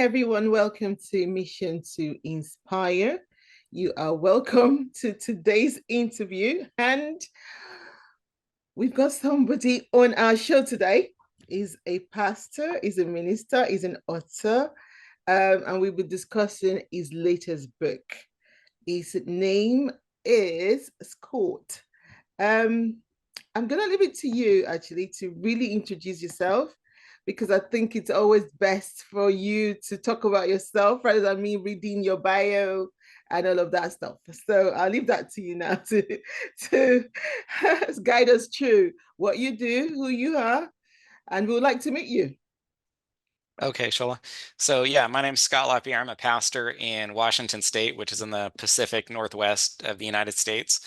everyone. Welcome to Mission to Inspire. You are welcome to today's interview. And we've got somebody on our show today. He's a pastor, he's a minister, he's an author, and we'll be discussing his latest book. His name is Scott. Um, I'm gonna leave it to you actually to really introduce yourself because I think it's always best for you to talk about yourself rather than me reading your bio and all of that stuff. So I'll leave that to you now to guide us through what you do, who you are, and we would like to meet you. Okay, Shola. So yeah, my name's Scott LaPierre. I'm a pastor in Washington State, which is in the Pacific Northwest of the United States.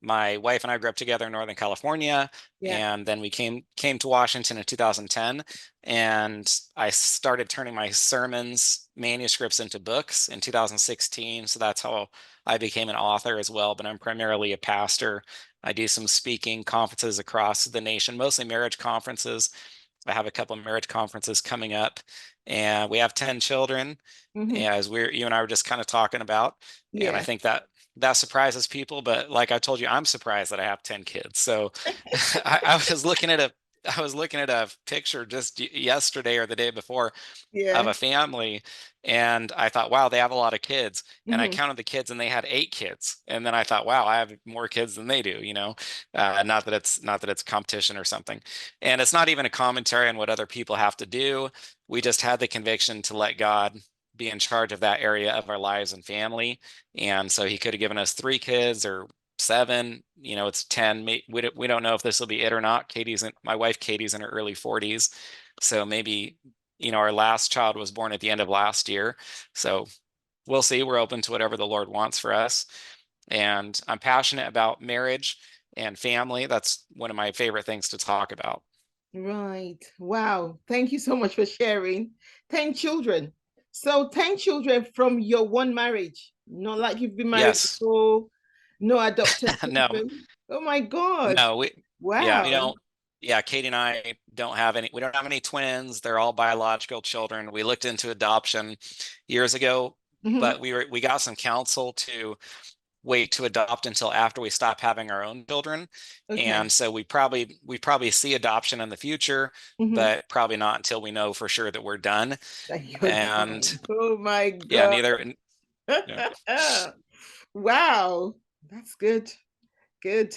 My wife and I grew up together in Northern California, Yeah. and then we came to Washington in 2010, and I started turning my sermons manuscripts into books in 2016. So that's how I became an author as well, but I'm primarily a pastor. I do some speaking conferences across the nation, mostly marriage conferences. I have a couple of marriage conferences coming up, and we have 10 children, Mm-hmm. as you and I were just kind of talking about. And I Yeah. think that surprises people, but like I told you, I'm surprised that I have 10 kids. So I was looking at a picture just yesterday or the day before of Yeah. a family, and I thought, wow, they have a lot of kids. And I Mm-hmm. counted the kids, and they had 8 kids. And then I thought, wow, I have more kids than they do. Not that it's competition or something. And it's not even a commentary on what other people have to do. We just had the conviction to let God be in charge of that area of our lives and family. And so He could have given us 3 kids or 7. It's 10. We don't know if this will be it or not. My wife Katie's in her early 40s, so maybe our last child was born at the end of last year. So we'll see. We're open to whatever the Lord wants for us. And I'm passionate about marriage and family. That's one of my favorite things to talk about. Right. Wow. Thank you so much for sharing. 10 children. So 10 children from your one marriage. Not like you've been married Yes. before, no adopted No, children. Oh my God. no, yeah, Wow. yeah, Katie and I we don't have any twins. They're all biological children. We looked into adoption years ago, Mhm. but we got some counsel to wait to adopt until after we stop having our own children. Okay. And so we probably see adoption in the future, Mhm. but probably not until we know for sure that we're done. That you're And done. Oh my yeah, God. neither. Yeah. Wow. That's good. Good.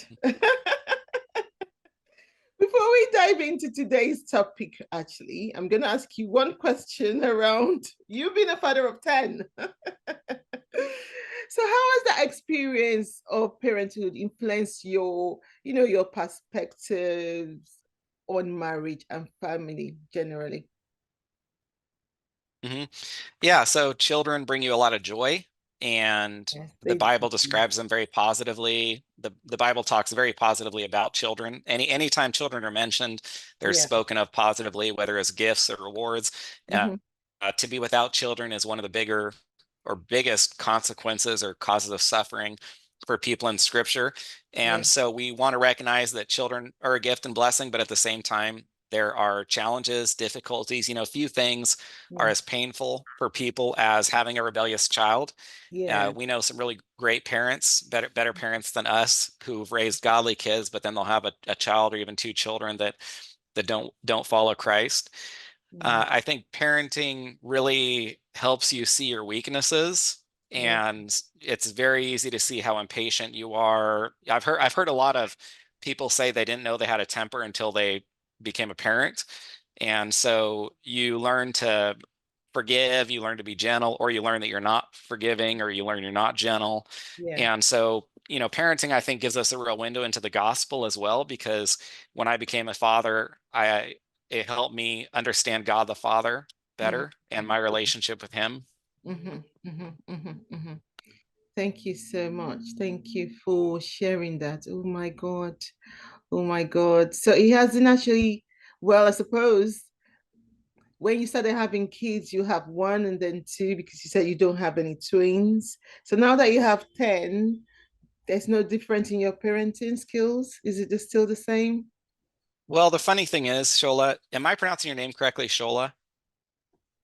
Before we dive into today's topic, actually, I'm going to ask you one question around you being a father of 10. So how has that experience of parenthood influenced your perspectives on marriage and family generally? hmm Yeah, so children bring you a lot of joy, and Yes, the they Bible do. describes them very positively. The Bible talks very positively about children. Anytime children are mentioned, they're Yeah. spoken of positively, whether as gifts or rewards. Uh, Hmm. to be without children is one of the bigger or biggest consequences or causes of suffering for people in Scripture. Yeah. And so we want to recognize that children are a gift and blessing, but at the same time, there are challenges, difficulties. Few things are Yeah. as painful for people as having a rebellious child. Yeah. We know some really great parents, better parents than us, who've raised godly kids, but then they'll have a child or even 2 children that don't follow Christ. Yeah. I think parenting really helps you see your weaknesses, Yeah. and it's very easy to see how impatient you are. I've heard a lot of people say they didn't know they had a temper until they became a parent. And so you learn to forgive, you learn to be gentle, or you learn that you're not forgiving, or you learn you're not gentle. Yeah. And so, parenting, I think, gives us a real window into the gospel as well, because when I became a father, it helped me understand God the Father Mm. better and my relationship with Him. Mm-hmm, mm-hmm, mm-hmm, mm-hmm. Thank you so much. Thank you for sharing that. Oh my God. Oh my God. So he hasn't actually, well, I suppose when you started having kids, you have one and then two because you said you don't have any twins. So now that you have 10, there's no difference in your parenting skills. Is it just still the same? Well, the funny thing is, Shola, am I pronouncing your name correctly, Shola?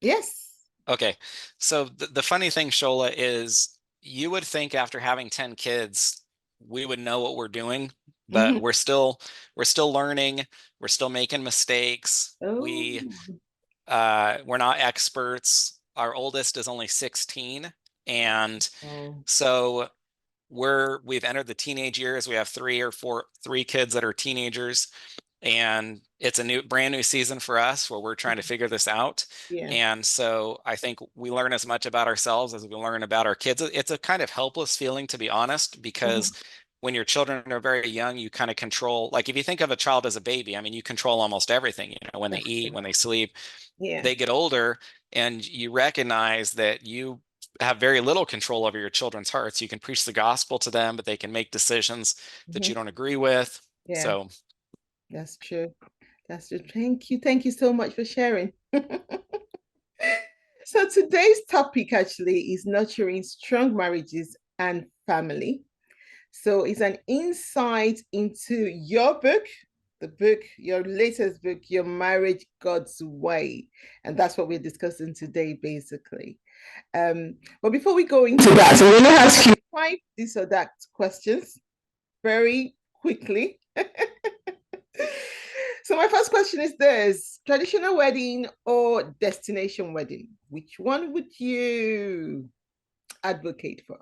Yes. Okay. So the funny thing, Shola, is you would think after having 10 kids, we would know what we're doing, but Mhm. we're still learning, we're still making mistakes. Oh, We're not experts. Our oldest is only 16, and oh, so we've entered the teenage years. We have three kids that are teenagers, and it's a brand new season for us where we're trying to figure this out. yeah. And so I think we learn as much about ourselves as we learn about our kids. It's a kind of helpless feeling, to be honest, because Mhm. when your children are very young, you kind of control, like if you think of a child as a baby, I mean, you control almost everything, when they That's eat, true. when they sleep. Yeah. They get older and you recognize that you have very little control over your children's hearts. You can preach the gospel to them, but they can make decisions that you Mhm. don't agree with. Yeah, So, that's true. That's true. Thank you. Thank you so much for sharing. So today's topic actually is nurturing strong marriages and family. So it's an insight into your book, the book, your latest book, Your Marriage God's Way. And that's what we're discussing today, basically. But before we go into that, so we're going to ask you five this or that questions very quickly. So my first question is this: traditional wedding or destination wedding? Which one would you advocate for?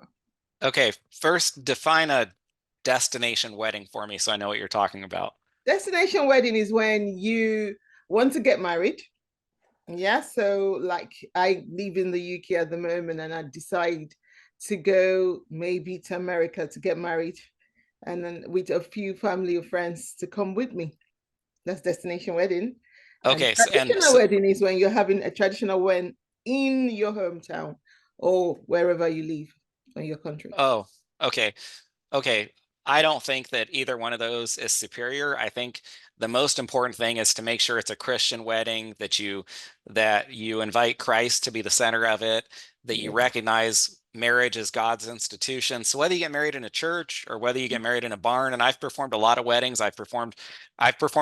okay, first define a destination wedding for me so I know what you're talking about. Destination wedding is when you want to get married. Yeah, so like I live in the UK at the moment and I decide to go maybe to America to get married and then with a few family or friends to come with me. That's destination wedding. And Okay, traditional wedding is when you're having a traditional wedding in your hometown or wherever you live in your country. oh, okay. Okay, I don't think that either one of those is superior. I think the most important thing is to make sure it's a Christian wedding, that you invite Christ to be the center of it, that you Yeah. recognize marriage as God's institution. So whether you get married in a church or whether you get married in a barn, and I've performed a lot of weddings, I've performed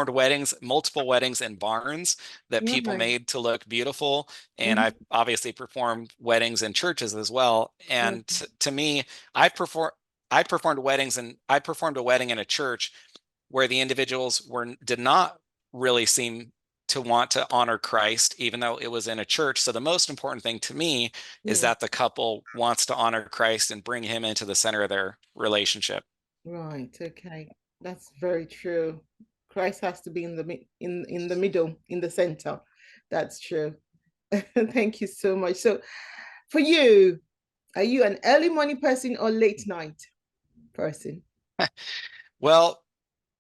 weddings, multiple weddings in barns that people Right. made to look beautiful, and I've Mhm. obviously performed weddings in churches as well. And to me, I've performed I performed a wedding in a church where the individuals did not really seem to want to honor Christ, even though it was in a church. So the most important thing to me is Yeah. that the couple wants to honor Christ and bring him into the center of their relationship. Right. Okay. That's very true. Christ has to be in the middle, in the center. That's true. Thank you so much. So, for you, are you an early morning person or late night person? Well,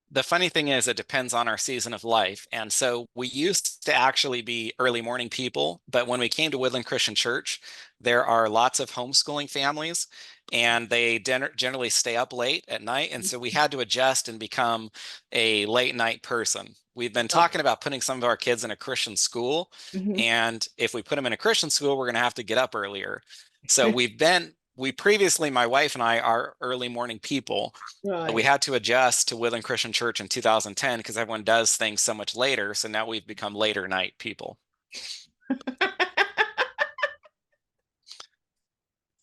the funny thing is, it depends on our season of life. And so we used to actually be early morning people, but when we came to Woodland Christian Church, there are lots of homeschooling families, and they generally stay up late at night. And so we had to adjust and become a late night person. We've been talking about putting some of our kids in a Christian school. Mhm. And if we put them in a Christian school, we're going to have to get up earlier. So we previously, my wife and I are early morning people. We Right. had to adjust to Woodland Christian Church in 2010 because everyone does things so much later. So now we've become later night people.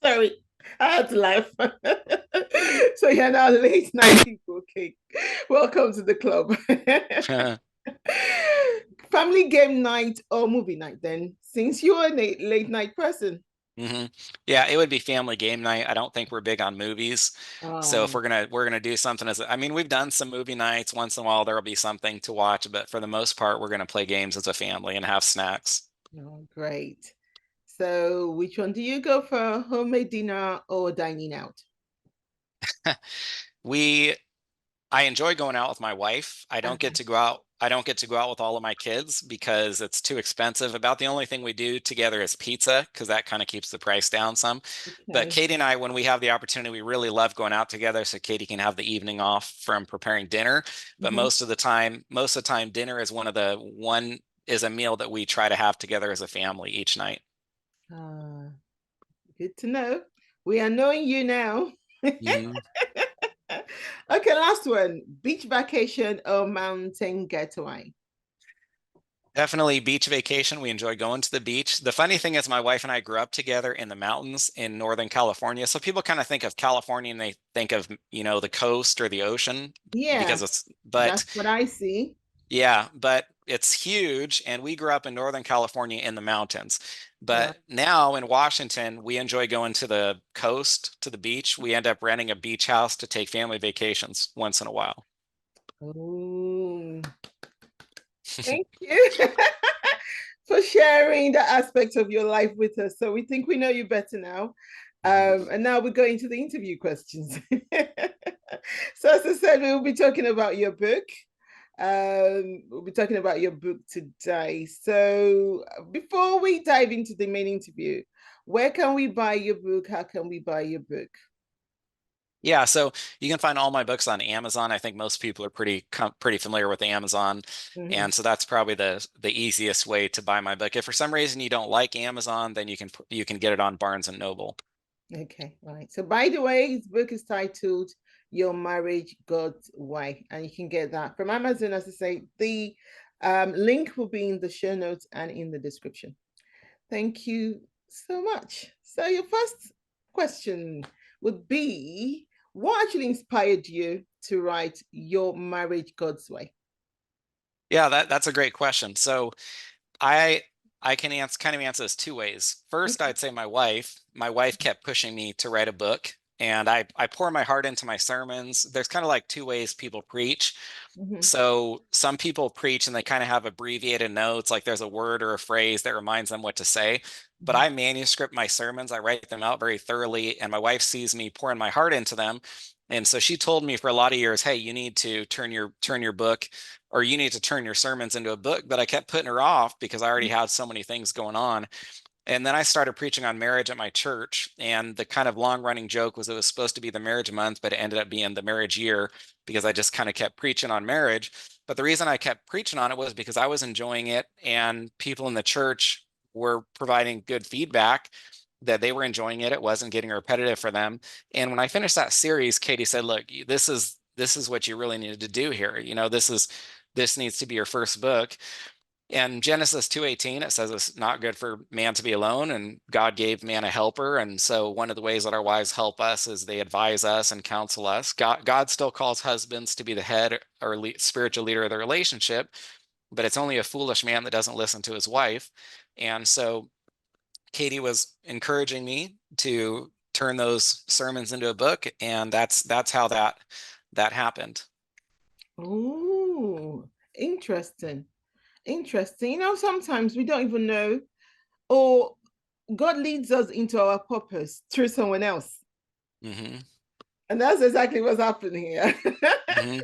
Sorry, I had to laugh. So you're now late night people. Okay, welcome to the club. Family game night or movie night? Then, since you're a late night person. hmm Yeah, it would be family game night. I don't think we're big on movies. So if Oh, we're gonna do something I mean, we've done some movie nights once in a while. There'll be something to watch, but for the most part, we're gonna play games as a family and have snacks. oh, great. So, which one do you go for? Homemade dinner or dining out? We I enjoy going out with my wife. I don't get Uh-huh. to go out. I don't get to go out with all of my kids because it's too expensive. About the only thing we do together is pizza because that kind of keeps the price down some. But Okay. Katie and I, when we have the opportunity, we really love going out together. So Katie can have the evening off from preparing dinner. But Mhm. most of the time, dinner is one is a meal that we try to have together as a family each night. Ah, good to know. We are knowing you now. Mhm. Okay, last one. Beach vacation or mountain getaway? Definitely beach vacation. We enjoy going to the beach. The funny thing is my wife and I grew up together in the mountains in Northern California. So people kind of think of California and they think of, the coast or the ocean Yeah, because but that's what I see. yeah, but it's huge. And we grew up in Northern California in the mountains. Right. But now in Washington, we enjoy going to the coast, to the beach. We end up renting a beach house to take family vacations once in a while. Oh, thank you for sharing that aspect of your life with us. So we think we know you better now. Mhm. And now we're going to the interview questions. So, as I said, we'll be talking about your book. We'll be talking about your book today. So, before we dive into the main interview, where can we buy your book? How can we buy your book? Yeah, so you can find all my books on Amazon. I think most people are pretty familiar with Amazon, Mhm. and so that's probably the easiest way to buy my book. If for some reason you don't like Amazon, then you can get it on Barnes and Noble. Okay, right. So, by the way, his book is titled Your Marriage God's Way, and you can get that from Amazon. As I say, the link will be in the show notes and in the description. Thank you so much. So, your first question would be, what actually inspired you to write Your Marriage God's Way? Yeah, that's a great question. So I I can answer this two ways. First, Okay. I'd say my wife. My wife kept pushing me to write a book, and I pour my heart into my sermons. There's kind of like two ways people preach. Mhm, So some people preach and they kind of have abbreviated notes, like there's a word or a phrase that reminds them what to say. But mhm, I manuscript my sermons, I write them out very thoroughly, and my wife sees me pouring my heart into them. And so she told me for a lot of years, hey, you need to turn your book, or you need to turn your sermons into a book. But I kept putting her off because I already had so many things going on. And then I started preaching on marriage at my church. And the kind of long running joke was it was supposed to be the marriage month, but it ended up being the marriage year because I just kind of kept preaching on marriage. But the reason I kept preaching on it was because I was enjoying it and people in the church were providing good feedback that they were enjoying it. It wasn't getting repetitive for them. And when I finished that series, Katie said, look, this is what you really needed to do here. This needs to be your first book. And Genesis 2:18, it says it's not good for man to be alone, and God gave man a helper. And so one of the ways that our wives help us is they advise us and counsel us. God still calls husbands to be the head or spiritual leader of the relationship, but it's only a foolish man that doesn't listen to his wife. And so Katie was encouraging me to turn those sermons into a book, and that's how that happened. Oh, interesting. Interesting. Sometimes we don't even know, or God leads us into our purpose through someone else. Hmm. And that's exactly what's happening here. Hmm.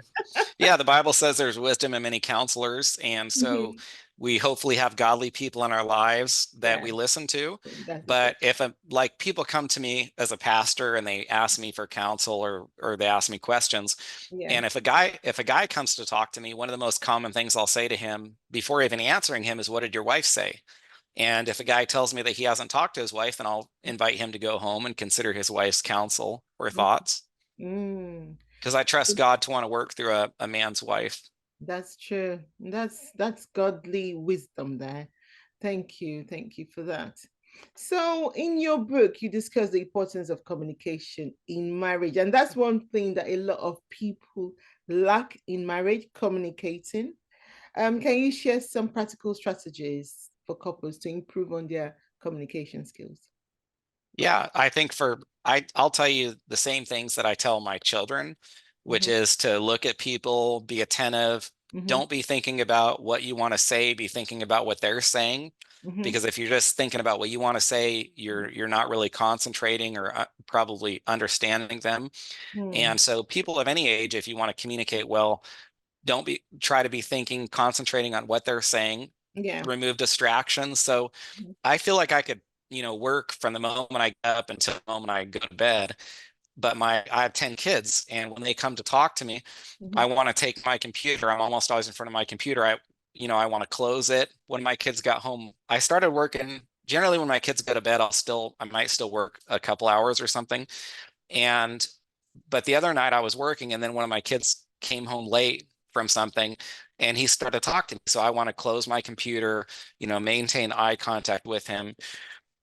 Yeah, the Bible says there's wisdom in many counselors, and so Mhm. we hopefully have godly people in our lives that Yeah, we listen to. that's the thing. But if like people come to me as a pastor and they ask me for counsel or they ask me questions, Yeah. and if a guy comes to talk to me, one of the most common things I'll say to him before even answering him is, "What did your wife say?" And if a guy tells me that he hasn't talked to his wife, then I'll invite him to go home and consider his wife's counsel or thoughts Mm. because I trust God to want to work through a man's wife. That's true. That's godly wisdom there. Thank you for that. So, in your book, you discuss the importance of communication in marriage, and that's one thing that a lot of people lack in marriage: communicating. Can you share some practical strategies for couples to improve on their communication skills? Yeah, I think I'll tell you the same things that I tell my children, which Mm-hmm, is to look at people, be attentive, mm-hmm, don't be thinking about what you want to say, be thinking about what they're saying. mm-hmm, Because if you're just thinking about what you want to say, you're not really concentrating or probably understanding them. mm-hmm. And so people of any age, if you want to communicate well, don't be try to be thinking, concentrating on what they're saying, Yeah. remove distractions. So I feel like I could, work from the moment I get up until the moment I go to bed. But I have 10 kids, and when they come to talk to me, Mm-hmm, I want to take my computer. I'm almost always in front of my computer. I want to close it. When my kids got home, I started working. Generally, when my kids go to bed, I might still work a couple hours or something. And but the other night I was working, and then one of my kids came home late from something, and he started talking to me. So I want to close my computer, maintain eye contact with him.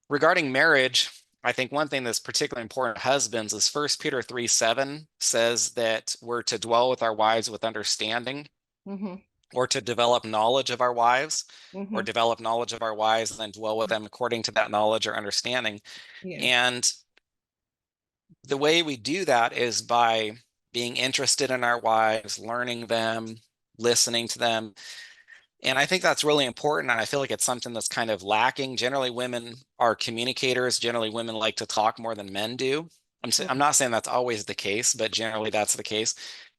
Regarding marriage, I think one thing that's particularly important to husbands is 1 Peter 3:7 says that we're to dwell with our wives with understanding, Mm-hmm. or to develop knowledge of our wives, or Mm-hmm. develop knowledge of our wives and then dwell with them according to that knowledge or understanding. Yeah. And the way we do that is by being interested in our wives, learning them, listening to them. And I think that's really important. And I feel like it's something that's kind of lacking. Generally, women are communicators. Generally, women like to talk more than men do. I'm not saying that's always the case, but generally that's the case.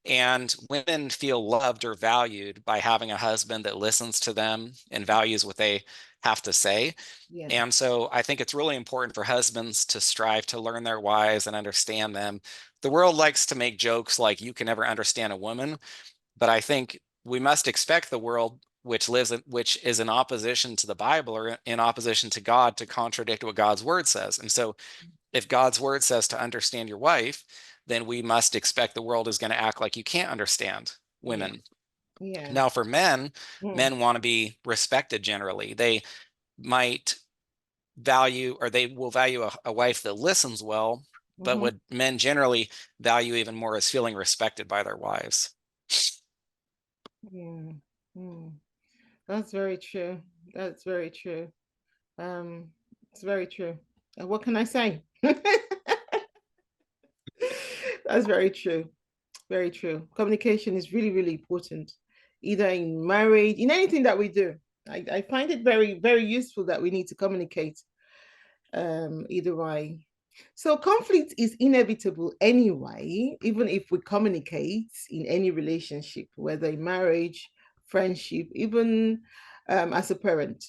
And women feel loved or valued by having a husband that listens to them and values what they have to say. Yeah. And so I think it's really important for husbands to strive to learn their wives and understand them. The world likes to make jokes like you can never understand a woman, but I think we must expect the world which is in opposition to the Bible or in opposition to God to contradict what God's word says. And so if God's word says to understand your wife, then we must expect the world is going to act like you can't understand Yeah. women. Yeah. Now, for men, Mm. men want to be respected generally. They might value, or they will value a wife that listens well, but Mm-hmm. what men generally value even more is feeling respected by their wives. Yeah. Mm. That's very true. That's very true. Um, it's very true. What can I say? That's very true. Very true. Communication is really, really important, either in marriage, in anything that we do. I find it very, very useful that we need to communicate either way. So conflict is inevitable anyway, even if we communicate in any relationship, whether in marriage, friendship, even as a parent.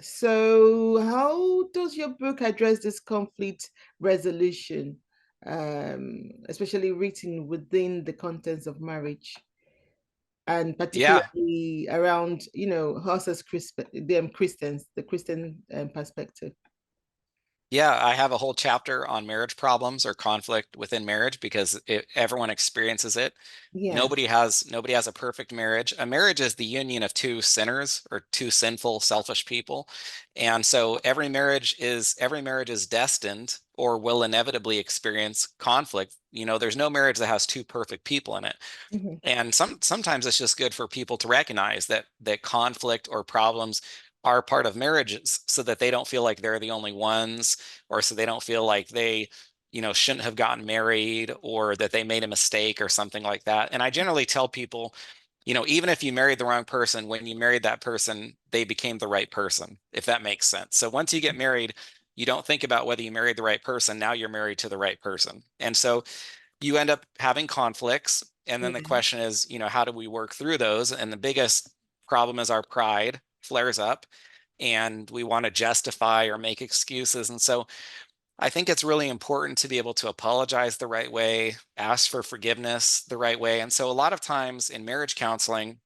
So, how does your book address this conflict resolution, especially written within the contents of marriage, and Yeah, particularly around, us as them Christians, the Christian perspective? yeah, I have a whole chapter on marriage problems or conflict within marriage because everyone experiences it. Yeah. Nobody has a perfect marriage. A marriage is the union of two sinners or two sinful, selfish people. And so every marriage is destined or will inevitably experience conflict. There's no marriage that has two perfect people in it. Mm-hmm. And sometimes it's just good for people to recognize that conflict or problems are part of marriages so that they don't feel like they're the only ones, or so they don't feel like they shouldn't have gotten married, or that they made a mistake or something like that. And I generally tell people, even if you married the wrong person, when you married that person, they became the right person, if that makes sense. So once you get married, you don't think about whether you married the right person. Now you're married to the right person. And so you end up having conflicts. And then the Yeah. question is, how do we work through those? And the biggest problem is our pride flares up and we want to justify or make excuses. And so I think it's really important to be able to apologize the right way, ask for forgiveness the right way. And so a lot of times in marriage counseling,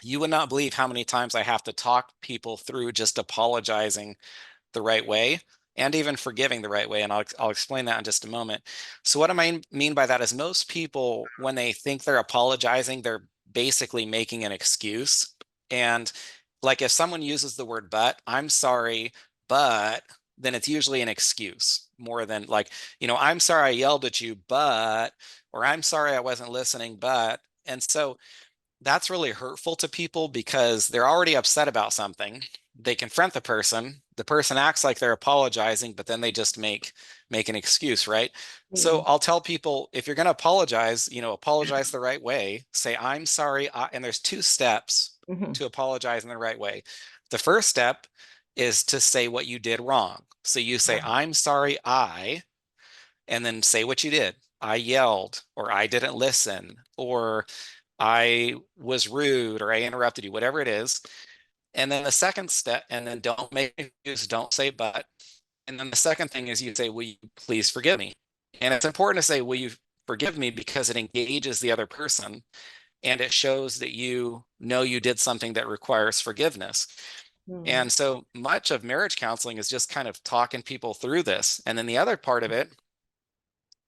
you would not believe how many times I have to talk people through just apologizing the right way and even forgiving the right way. And I'll explain that in just a moment. So what I mean by that is most people, when they think they're apologizing, they're basically making an excuse. And like if someone uses the word but, I'm sorry, but then it's usually an excuse more than like, I'm sorry I yelled at you, but, or I'm sorry I wasn't listening, but. And so that's really hurtful to people because they're already upset about something. They confront the person acts like they're apologizing, but then they just make an excuse, right? So Yeah. I'll tell people, if you're going to apologize, apologize the right way. Say I'm sorry, and there's two steps Mm-hmm. to apologize in the right way. The first step is to say what you did wrong. So you say I'm sorry, and then say what you did. I yelled, or I didn't listen, or I was rude, or I interrupted you, whatever it is. And then the second step, and then don't make excuses, don't say but. And then the second thing is you say, will you please forgive me? And it's important to say, will you forgive me, because it engages the other person and it shows that you know you did something that requires forgiveness. Mm-hmm. And so much of marriage counseling is just kind of talking people through this. And then the other part of it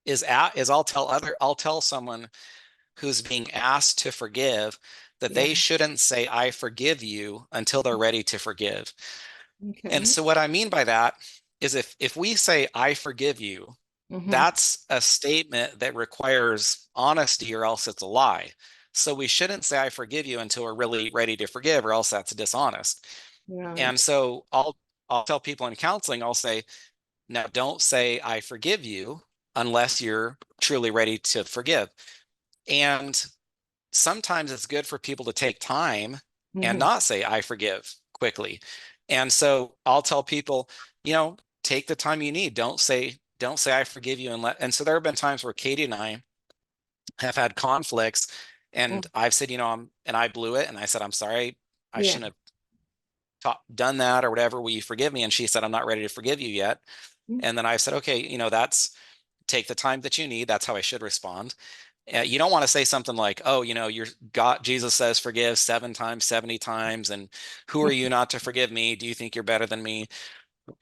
is I'll tell someone who's being asked to forgive, that Yeah. they shouldn't say, I forgive you until they're ready to forgive. And Okay. so what I mean by that is if we say, I forgive you, Mm-hmm. that's a statement that requires honesty or else it's a lie. So we shouldn't say, I forgive you until we're really ready to forgive, or else that's dishonest. And Right. so I'll tell people in counseling, I'll say, now don't say, I forgive you unless you're truly ready to forgive. And sometimes it's good for people to take time and Mm-hmm. not say, I forgive quickly. And so I'll tell people, take the time you need. Don't say I forgive you. And so there have been times where Katie and I have had conflicts and Mm. I've said, and I blew it. And I said, I'm sorry. I Yeah. shouldn't have done that or whatever. Will you forgive me? And she said, I'm not ready to forgive you yet. Mm. And then I said, okay, that's take the time that you need. That's how I should respond. You don't want to say something like, oh, you're God, Jesus says forgive 7 times, 70 times. And who are you not to forgive me? Do you think you're better than me?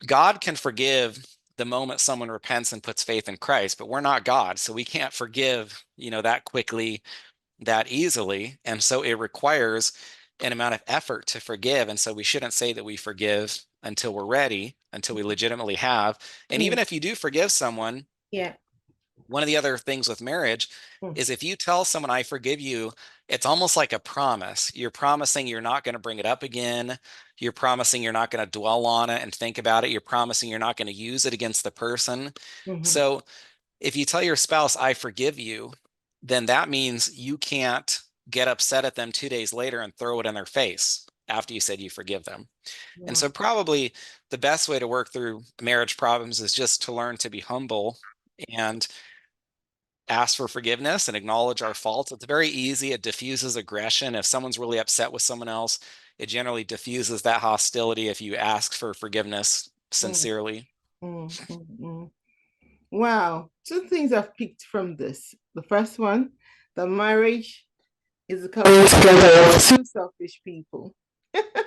God can forgive the moment someone repents and puts faith in Christ, but we're not God. So we can't forgive, that quickly, that easily. And so it requires an amount of effort to forgive. And so we shouldn't say that we forgive until we're ready, until we legitimately have. And Mm. even if you do forgive someone, Yeah. one of the other things with marriage Mm. is if you tell someone, I forgive you, it's almost like a promise. You're promising you're not going to bring it up again. You're promising you're not going to dwell on it and think about it. You're promising you're not going to use it against the person. Mm-hmm. So if you tell your spouse, I forgive you, then that means you can't get upset at them 2 days later and throw it in their face after you said you forgive them. And Wow. so, probably the best way to work through marriage problems is just to learn to be humble and ask for forgiveness and acknowledge our faults. It's very easy. It diffuses aggression. If someone's really upset with someone else, it generally diffuses that hostility if you ask for forgiveness Mm. sincerely. Mm. Mm. Mm. Wow. Two things I've picked from this. The first one, the marriage is a coming together of two selfish people.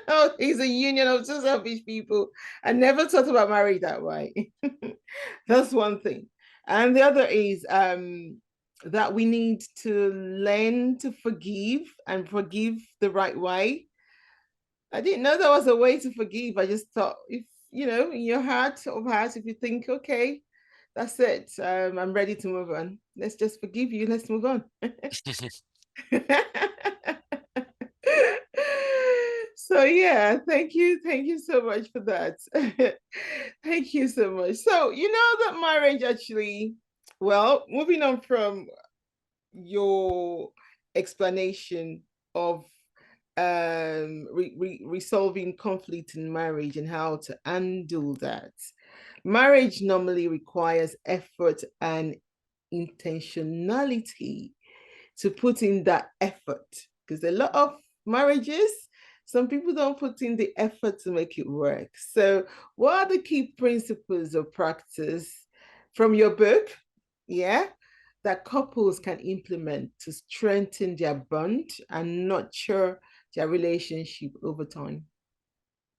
Oh, he's a union of two selfish people. I never thought about marriage that way. That's one thing. And the other is that we need to learn to forgive and forgive the right way. I didn't know there was a way to forgive. I just thought if in your heart of hearts, if you think, okay, that's it, I'm ready to move on. Let's just forgive you. Let's move on. So yeah, thank you so much for that. Thank you so much. So that marriage actually, well, moving on from your explanation of resolving conflict in marriage and how to handle that. Marriage normally requires effort and intentionality to put in that effort because a lot of marriages, some people don't put in the effort to make it work. So, what are the key principles of practice from your book? Yeah, that couples can implement to strengthen their bond and nurture their relationship over time.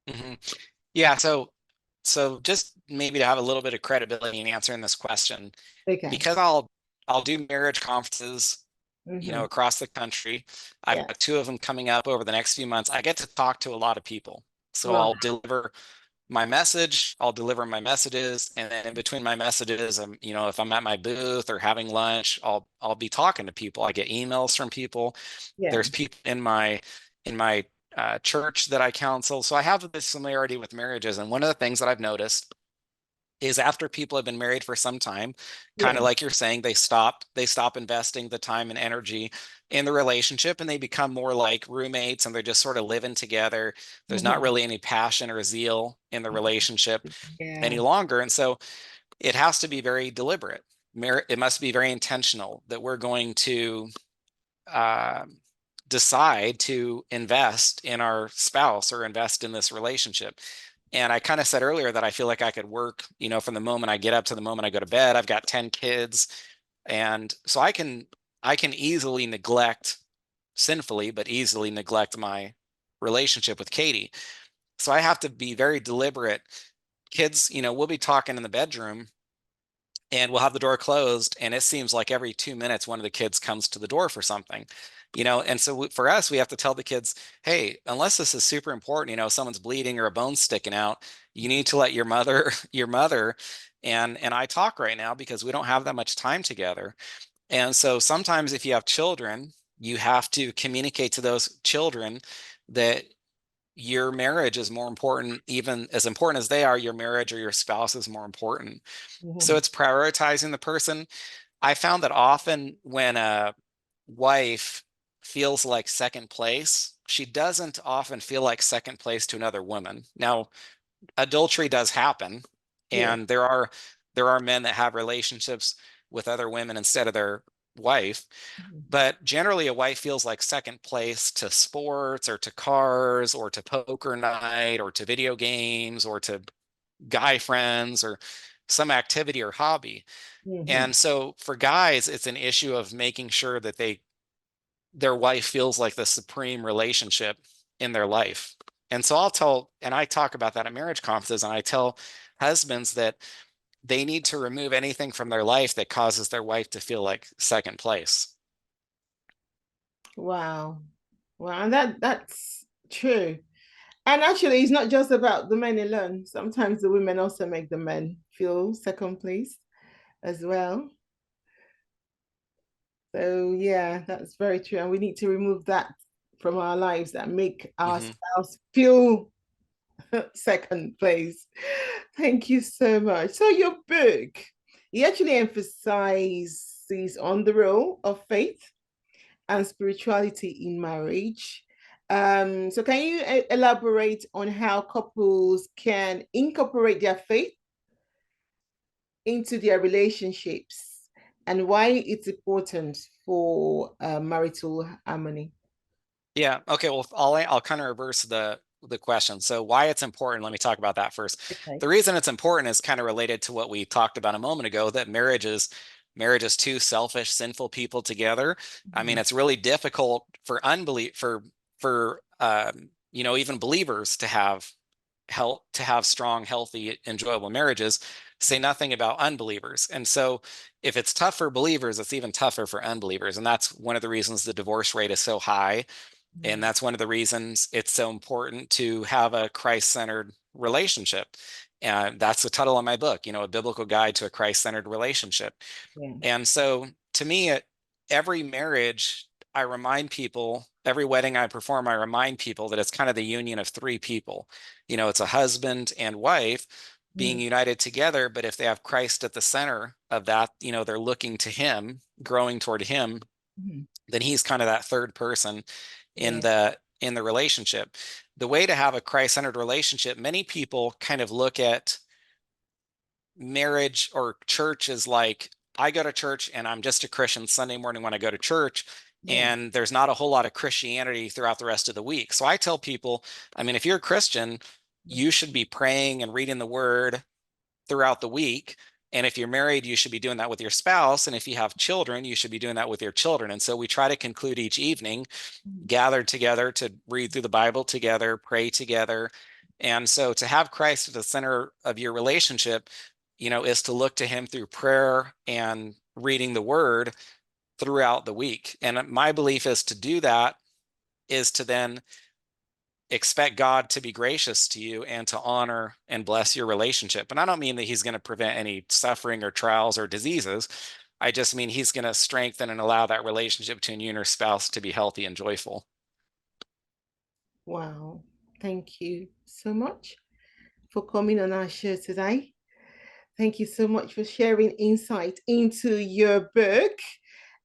Mhm. Yeah, so just maybe to have a little bit of credibility in answering this question, Okay. because I'll do marriage conferences, Mm-hmm. across the country. I've Yeah. got two of them coming up over the next few months. I get to talk to a lot of people. So Wow. I'll deliver my message, I'll deliver my messages, and then in between my messages, if I'm at my booth or having lunch, I'll be talking to people. I get emails from people. Yeah. There's people in my church that I counsel. So I have this familiarity with marriages. And one of the things that I've noticed is after people have been married for some time, kind Yeah. of like you're saying, they stop investing the time and energy in the relationship and they become more like roommates and they're just sort of living together. There's not Mm-hmm. really any passion or zeal in the relationship any Yeah. longer. And so it has to be very deliberate. It must be very intentional that we're going to uh, decide to invest in our spouse or invest in this relationship. And I kind of said earlier that I feel like I could work, from the moment I get up to the moment I go to bed. I've got 10 kids. And so I can easily neglect, sinfully, but easily neglect my relationship with Katie. So I have to be very deliberate. Kids, we'll be talking in the bedroom and we'll have the door closed, and it seems like every 2 minutes one of the kids comes to the door for something, and so for us, we have to tell the kids, hey, unless this is super important, someone's bleeding or a bone's sticking out, you need to let your mother your mother and I talk right now, because we don't have that much time together. And so sometimes if you have children, you have to communicate to those children that your marriage is more important. Even as important as they are, your marriage or your spouse is more important. So Mhm. it's prioritizing the person. I found that often when a wife feels like second place, she doesn't often feel like second place to another woman. Now, adultery does happen, Yeah. and there are men that have relationships with other women instead of their wife. Mhm. But generally, a wife feels like second place to sports or to cars or to poker night or to video games or to guy friends or some activity or hobby. Mhm. And so for guys, it's an issue of making sure that their wife feels like the supreme relationship in their life. And so I talk about that at marriage conferences, and I tell husbands that they need to remove anything from their life that causes their wife to feel like second place. Wow. Wow. And that's true. And actually, it's not just about the men alone. Sometimes the women also make the men feel second place as well. So yeah, that's very true. And we need to remove that from our lives that make our Hmm. spouse feel second place. Thank you so much. So your book, you actually emphasizes on the role of faith and spirituality in marriage. So can you elaborate on how couples can incorporate their faith into their relationships and why it's important for marital harmony? Yeah. Okay. Well, I'll kind of reverse the question. So why it's important, let me talk about that first. Okay. The reason it's important is kind of related to what we talked about a moment ago, that marriage is two selfish, sinful people together. I mean, Mhm. it's really difficult for even believers to have strong, healthy, enjoyable marriages. Say nothing about unbelievers. And so if it's tough for believers, it's even tougher for unbelievers. And that's one of the reasons the divorce rate is so high, and Mhm. that's one of the reasons it's so important to have a Christ-centered relationship. And that's the title of my book, A Biblical Guide to a Christ-Centered Relationship. Yeah. And so to me, every marriage, I remind people, every wedding I perform, I remind people that it's kind of the union of three people. It's a husband and wife being Mhm. united together, but if they have Christ at the center of that, they're looking to him, growing toward him, Mhm. then he's kind of that third person in Yeah. the relationship. The way to have a Christ-centered relationship, many people kind of look at marriage or church as like, I go to church and I'm just a Christian Sunday morning when I go to church, Yeah. and there's not a whole lot of Christianity throughout the rest of the week. So I tell people, I mean, if you're a Christian, you should be praying and reading the word throughout the week. And if you're married, you should be doing that with your spouse. And if you have children, you should be doing that with your children. And so we try to conclude each evening Mhm. gathered together to read through the Bible together, pray together. And so to have Christ at the center of your relationship, is to look to him through prayer and reading the word throughout the week. And my belief is to do that is to then expect God to be gracious to you and to honor and bless your relationship. And I don't mean that he's going to prevent any suffering or trials or diseases. I just mean he's going to strengthen and allow that relationship between you and your spouse to be healthy and joyful. Wow. Thank you so much for coming on our show today. Thank you so much for sharing insight into your book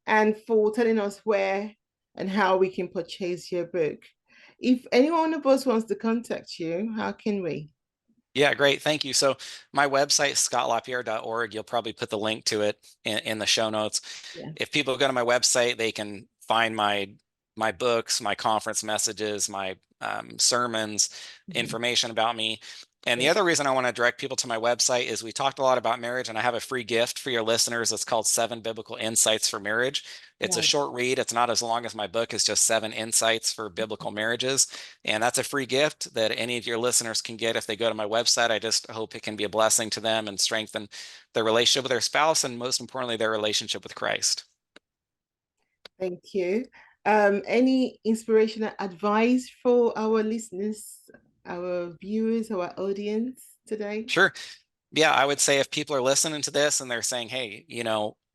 and for telling us where and how we can purchase your book. If any one of us wants to contact you, how can we? Yeah, great. Thank you. So my website, scottlapierre.org, you'll probably put the link to it in the show notes. Yeah. If people go to my website, they can find my books, my conference messages, my sermons, Mhm. information about me. And the other reason I want to direct people to my website is we talked a lot about marriage, and I have a free gift for your listeners. It's called 7 Biblical Insights for Marriage. It's a short read. It's not as long as my book. It's just 7 insights for biblical marriages. And that's a free gift that any of your listeners can get if they go to my website. I just hope it can be a blessing to them and strengthen their relationship with their spouse, and most importantly, their relationship with Christ. Thank you. Any inspirational advice for our listeners, our viewers, our audience today? Sure. Yeah, I would say if people are listening to this and they're saying, hey,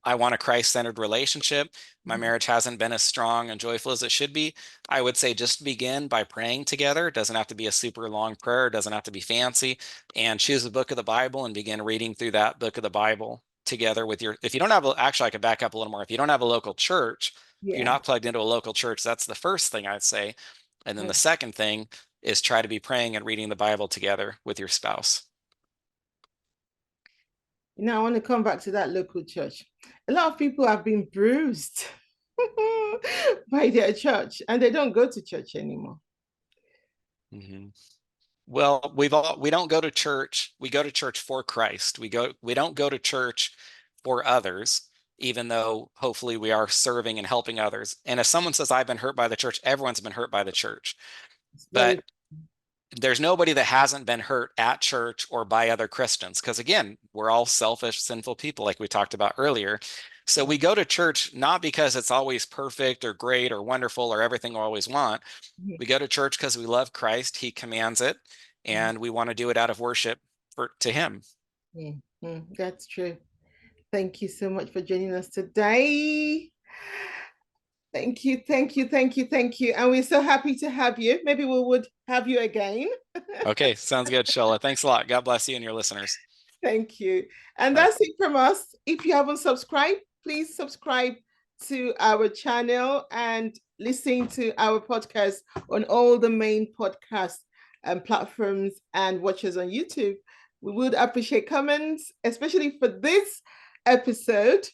I want a Christ-centered relationship, my marriage hasn't been as strong and joyful as it should be, I would say just begin by praying together. It doesn't have to be a super long prayer. It doesn't have to be fancy. And choose a book of the Bible and begin reading through that book of the Bible together with if you don't have, actually, I could back up a little more. If you don't have a local church, if you're not plugged into a local church, that's the first thing I'd say. And then the second thing is try to be praying and reading the Bible together with your spouse. I want to come back to that local church. A lot of people have been bruised by their church, and they don't go to church anymore. Well, we don't go to church. We go to church for Christ. We don't go to church for others, even though hopefully we are serving and helping others. And if someone says, I've been hurt by the church, everyone's been hurt by the church. But there's nobody that hasn't been hurt at church or by other Christians. Because again, we're all selfish, sinful people, like we talked about earlier. So we go to church not because it's always perfect or great or wonderful or everything we always want. We go to church because we love Christ. He commands it, and we want to do it out of worship to him. That's true. Thank you so much for joining us today. Thank you. And we're so happy to have you. Maybe we would have you again. Okay, sounds good, Shola. Thanks a lot. God bless you and your listeners. Thank you. And that's it from us. If you haven't subscribed, please subscribe to our channel and listen to our podcast on all the main podcast platforms and watch us on YouTube. We would appreciate comments, especially for this episode.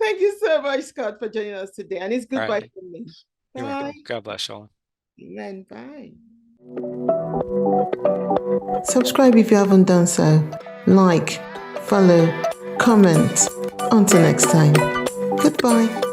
Thank you so much, Scott, for joining us today. And it's goodbye from me. You're welcome. God bless, Shola. Amen. Bye. Subscribe if you haven't done so. Like, follow, comment. Until next time. Goodbye.